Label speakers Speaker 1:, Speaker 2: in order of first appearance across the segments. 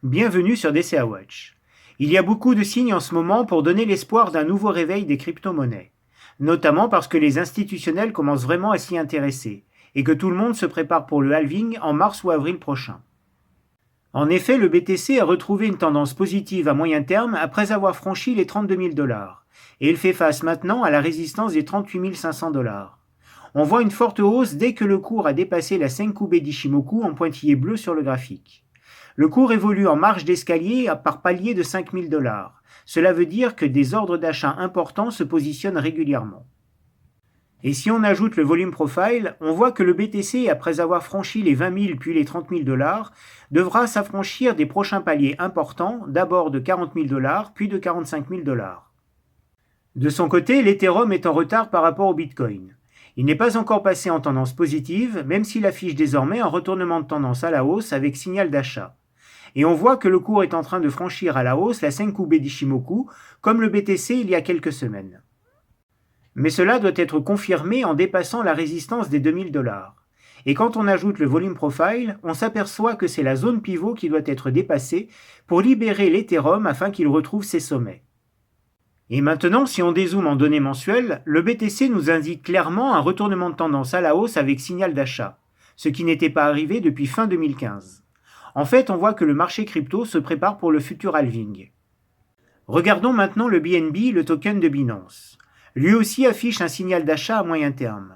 Speaker 1: Bienvenue sur DCA Watch. Il y a beaucoup de signes en ce moment pour donner l'espoir d'un nouveau réveil des crypto-monnaies, notamment parce que les institutionnels commencent vraiment à s'y intéresser et que tout le monde se prépare pour le halving en mars ou avril prochain. En effet, le BTC a retrouvé une tendance positive à moyen terme après avoir franchi les 32 000 dollars, et il fait face maintenant à la résistance des 38 500 dollars. On voit une forte hausse dès que le cours a dépassé la Senkubei d'Ichimoku en pointillé bleu sur le graphique. Le cours évolue en marge d'escalier par palier de 5 000 dollars. Cela veut dire que des ordres d'achat importants se positionnent régulièrement. Et si on ajoute le volume profile, on voit que le BTC, après avoir franchi les 20 000 puis les 30 000 dollars, devra s'affranchir des prochains paliers importants, d'abord de 40 000 dollars, puis de 45 000 dollars. De son côté, l'Ethereum est en retard par rapport au Bitcoin. Il n'est pas encore passé en tendance positive, même s'il affiche désormais un retournement de tendance à la hausse avec signal d'achat. Et on voit que le cours est en train de franchir à la hausse la Senkubei d'Ichimoku, comme le BTC il y a quelques semaines. Mais cela doit être confirmé en dépassant la résistance des 2000 dollars. Et quand on ajoute le volume profile, on s'aperçoit que c'est la zone pivot qui doit être dépassée pour libérer l'Ethereum afin qu'il retrouve ses sommets. Et maintenant, si on dézoome en données mensuelles, le BTC nous indique clairement un retournement de tendance à la hausse avec signal d'achat, ce qui n'était pas arrivé depuis fin 2015. En fait, on voit que le marché crypto se prépare pour le futur halving. Regardons maintenant le BNB, le token de Binance. Lui aussi affiche un signal d'achat à moyen terme.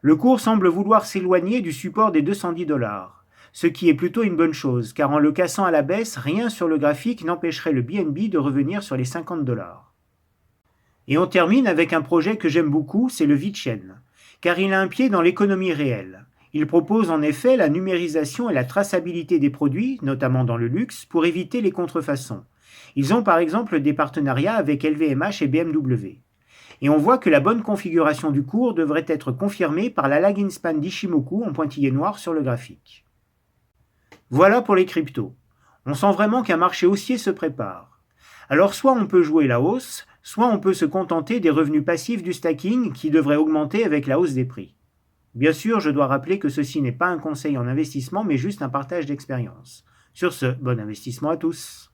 Speaker 1: Le cours semble vouloir s'éloigner du support des 210 dollars, ce qui est plutôt une bonne chose, car en le cassant à la baisse, rien sur le graphique n'empêcherait le BNB de revenir sur les 50 dollars. Et on termine avec un projet que j'aime beaucoup, c'est le VeChain, car il a un pied dans l'économie réelle. Il propose en effet la numérisation et la traçabilité des produits, notamment dans le luxe, pour éviter les contrefaçons. Ils ont par exemple des partenariats avec LVMH et BMW. Et on voit que la bonne configuration du cours devrait être confirmée par la lagging span d'Ichimoku en pointillé noir sur le graphique. Voilà pour les cryptos. On sent vraiment qu'un marché haussier se prépare. Alors soit on peut jouer la hausse, soit on peut se contenter des revenus passifs du stacking qui devraient augmenter avec la hausse des prix. Bien sûr, je dois rappeler que ceci n'est pas un conseil en investissement, mais juste un partage d'expérience. Sur ce, bon investissement à tous.